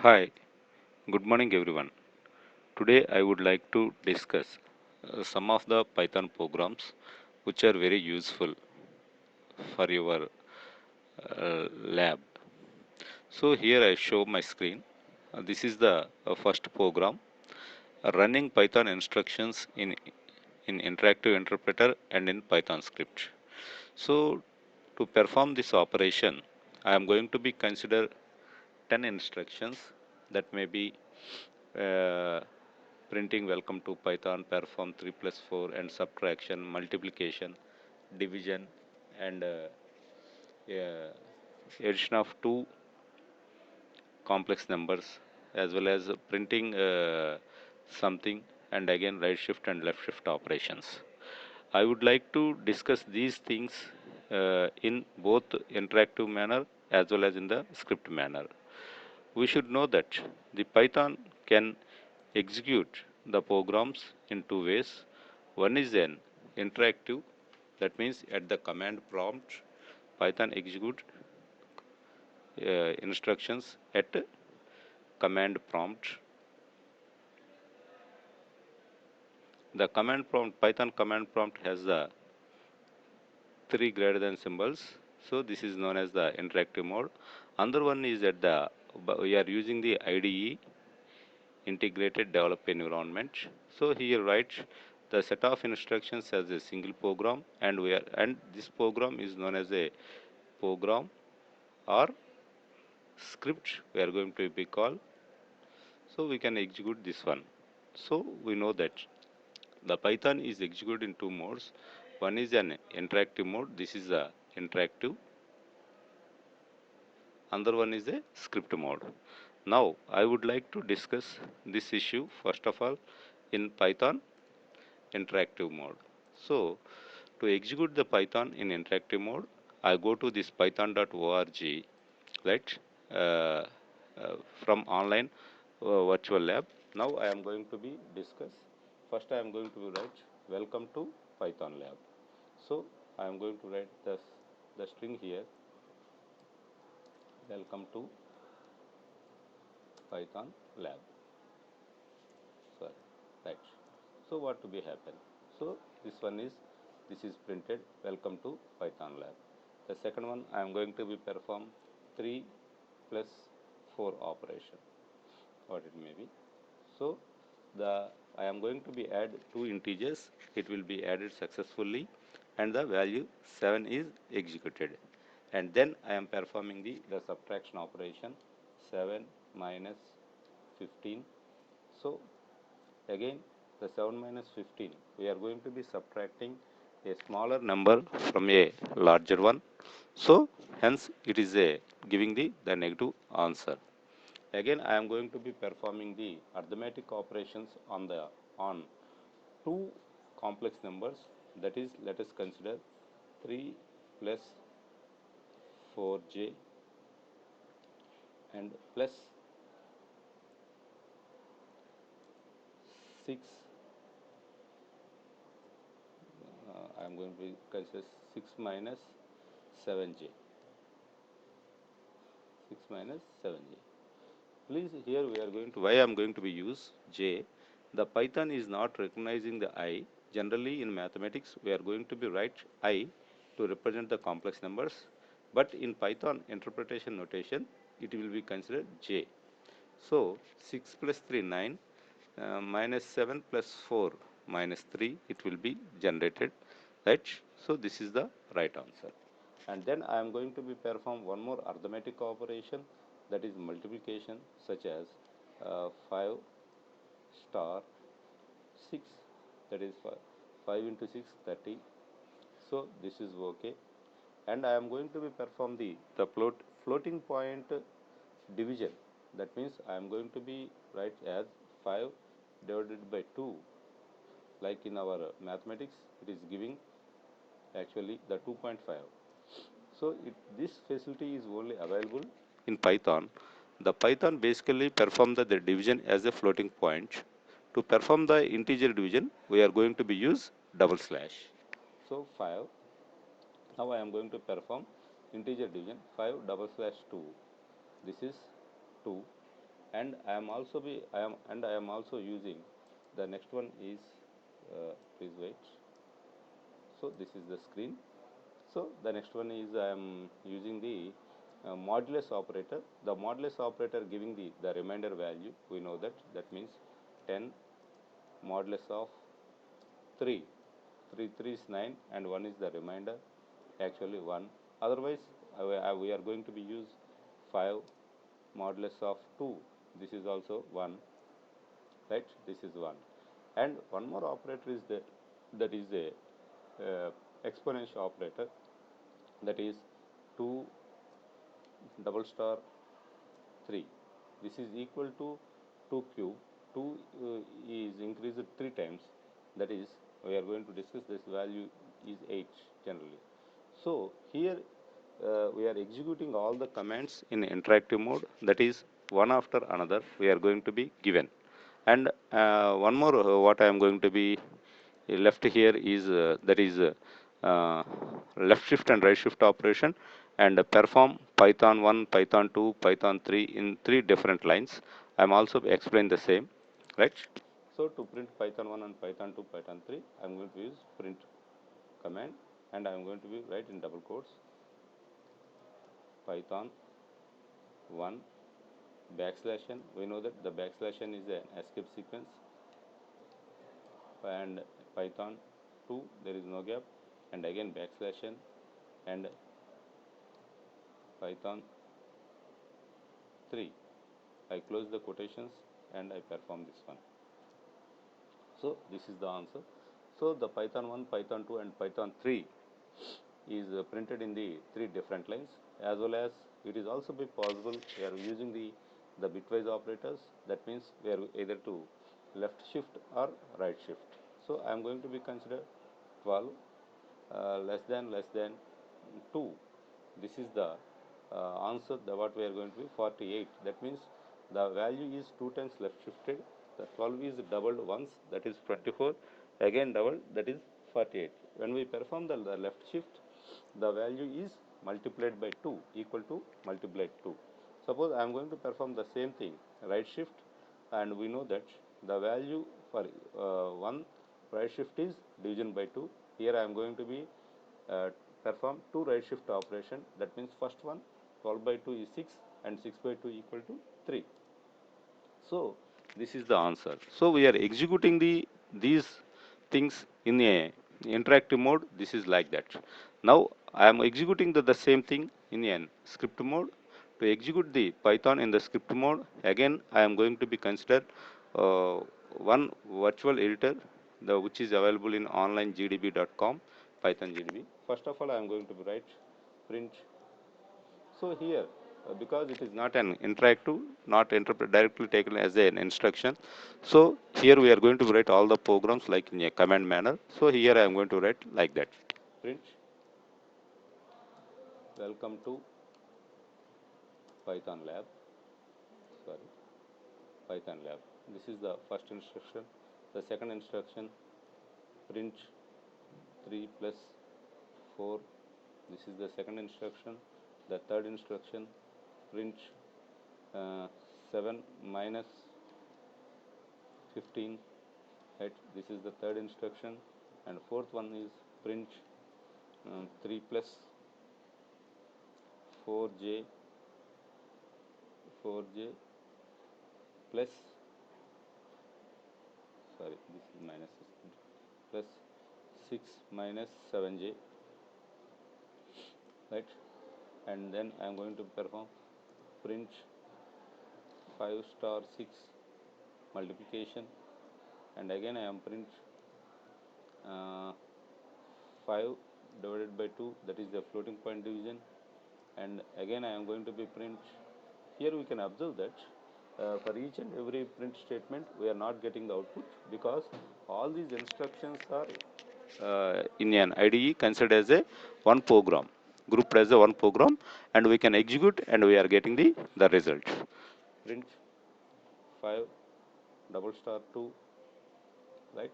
Hi, good morning everyone. Today I would like to discuss some of the Python programs which are very useful for your lab. So here I show my screen. This is the first program running Python instructions in interactive interpreter and in Python script. So to perform this operation, I am going to be consider 10 instructions that may be uh, printing welcome to Python, perform 3 plus 4 and subtraction, multiplication, division and addition of two complex numbers as well as printing something and again right shift and left shift operations. I would like to discuss these things in both interactive manner as well as in the script manner. We should know that the Python can execute the programs in two ways. One is an interactive, that means at the command prompt, Python execute instructions at command prompt. The command prompt, Python command prompt has the three greater than symbols. So this is known as the interactive mode. Another one is that we are using the IDE, integrated develop environment. So here write the set of instructions as a single program and this program is known as a program or script we are going to be called. So we can execute this one. So we know that the Python is executed in two modes. One is an interactive mode. This is the interactive. Another one is a script mode. Now I would like to discuss this issue first of all in Python interactive mode. So to execute the Python in interactive mode, I go to this python.org, right, uh, from online virtual lab. Now I am going to be discuss. First I am going to write welcome to Python lab. So I am going to write the string here, welcome to Python lab. Sorry, right. So what to be happen? So this is printed welcome to Python lab. The second one I am going to be perform 3 plus 4 operation, what it may be. So the I am going to be add two integers, it will be added successfully and the value 7 is executed, and then I am performing the subtraction operation 7 minus 15. So again the 7 minus 15 we are going to be subtracting a smaller number from a larger one, so hence it is a giving the negative answer. Again I am going to be performing the arithmetic operations on two complex numbers, that is let us consider 3 plus 4j and plus 6. I am going to be consider 6 minus 7j, 6 minus 7j. Please here we are going to, why I am going to be use j, the Python is not recognizing the I. Generally in mathematics we are going to be write I to represent the complex numbers, but in Python interpretation notation it will be considered j. So 6 plus 3 9, minus 7 plus 4 minus 3 it will be generated, right. So this is the right answer. And then I am going to be perform one more arithmetic operation, that is multiplication, such as 5 star 6, that is 5 into 6 30. So this is okay. And I am going to be perform the floating point division, that means I am going to be write as 5 divided by 2, like in our mathematics it is giving actually the 2.5. So this facility is only available in Python. The Python basically perform the division as a floating point. To perform the integer division, we are going to be use double slash. So 5. Now I am going to perform integer division 5 double slash 2. This is 2, and I am also using the next one is please wait. So this is the screen. So the next one is I am using the modulus operator. The modulus operator giving the remainder value. We know that that means 10 modulus of 3. 3 is 9 and 1 is the remainder, actually 1. Otherwise we are going to be use 5 modulus of 2. This is also 1, right? This is 1. And one more operator is there, that is a exponential operator, that is 2 double star 3. This is equal to 2 cube. 2 is increased 3 times, that is we are going to discuss this value is 8 generally. So here we are executing all the commands in interactive mode, that is one after another we are going to be given. And one more what I am going to be left here is that is left shift and right shift operation, and perform Python 1, Python 2, Python 3 in 3 different lines. I am also explain the same, right? So to print Python 1 and Python 2, Python 3, I am going to use print command, and I am going to be write in double quotes Python 1 backslash n. We know that the backslash n is an escape sequence, and Python 2 there is no gap, and again backslash n, and Python 3. I close the quotations and I perform this one. So this is the answer. So the Python 1, Python 2 and Python 3 is printed in the 3 different lines, as well as it is also be possible we are using the bitwise operators. That means we are either to left shift or right shift. So I am going to be consider 12 less than 2. This is the answer, the what we are going to be 48. That means the value is 2 times left shifted. The 12 is doubled once, that is 24, again doubled, that is 48. When we perform the left shift, the value is multiplied by 2, equal to multiplied 2. Suppose I am going to perform the same thing, right shift, and we know that the value for one right shift is division by 2. Here I am going to be perform 2 right shift operation. That means first one 12 by 2 is 6 and 6 by 2 equal to 3. So this is the answer. So we are executing these things in a interactive mode. This is like that. Now I am executing the same thing in a script mode. To execute the Python in the script mode, again I am going to be consider uh, one virtual editor, which is available in onlinegdb.com, Python GDB. First of all, I am going to write print. So here, because it is not an interactive, not directly taken as an instruction, so here we are going to write all the programs like in a command manner. So here I am going to write like that. Print, welcome to Python lab. Sorry, Python lab. This is the first instruction. The second instruction, print 3 plus 4. This is the second instruction. The third instruction, print 7 minus 15, right? This is the third instruction. And fourth one is print 3 plus 4j plus, sorry, this is minus, plus 6 minus 7j, right? And then I am going to perform print 5 star 6 multiplication, and again I am print 5 divided by 2, that is the floating point division, and again I am going to be print. Here we can observe that for each and every print statement we are not getting the output, because all these instructions are in an IDE considered as a one program, grouped as a one program, and we can execute and we are getting the result. Print 5 double star 2, right?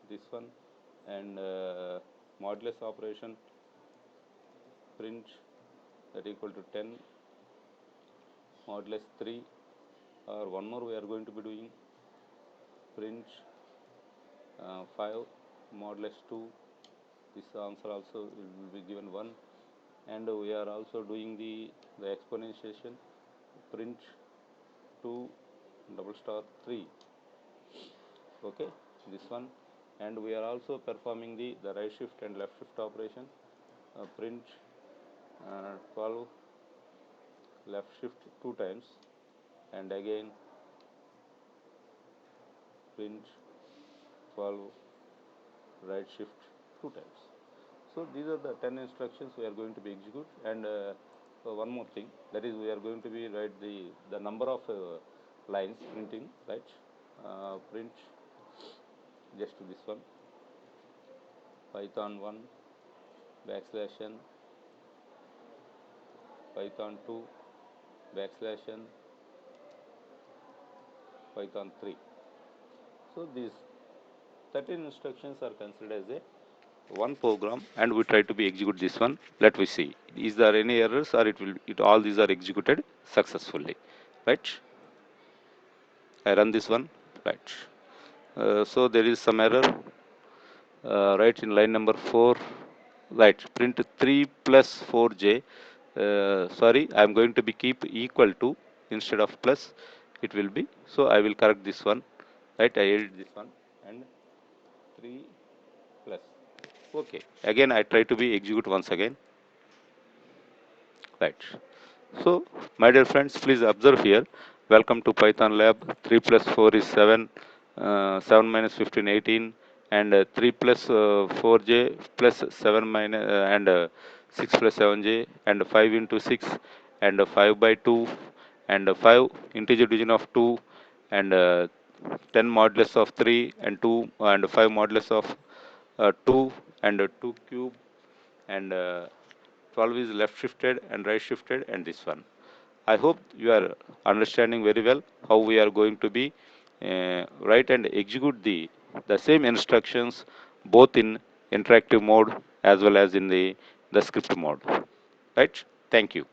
This one, and modulus operation, print that equal to 10 modulus 3, or one more we are going to be doing print 5 modulus 2. This answer also will be given 1, and we are also doing the exponentiation print 2 double star 3. Okay, this one, and we are also performing the right shift and left shift operation, print 12 left shift 2 times, and again print 12 right shift 2 times. So these are the 10 instructions we are going to be execute, and so one more thing, that is we are going to be write the number of lines printing, right? Print just this one, python 1 backslash n, python 2 backslash n, python 3. So these 13 instructions are considered as a one program, and we try to be execute this one. Let me see, is there any errors, or it all these are executed successfully, right? I run this one, right? So there is some error, right, in line number 4, right, print 3 plus 4j. Sorry, I am going to be keep equal to instead of plus, it will be, so I will correct this one, right? I edit this one, and 3 plus. Okay, again I try to be execute once again, right? So my dear friends, please observe here, welcome to Python lab. 3 plus 4 is 7, 7 minus 15 18, and 3 plus 4j plus 7 minus and 6 plus 7j, and 5 into 6, and 5 by 2, and 5 integer division of 2, and 10 modulus of 3, and 2, and 5 modulus of 2, and 2 cube, and 12 is left shifted and right shifted, and this one. I hope you are understanding very well how we are going to be write and execute the same instructions both in interactive mode as well as in the script mode. Right? Thank you.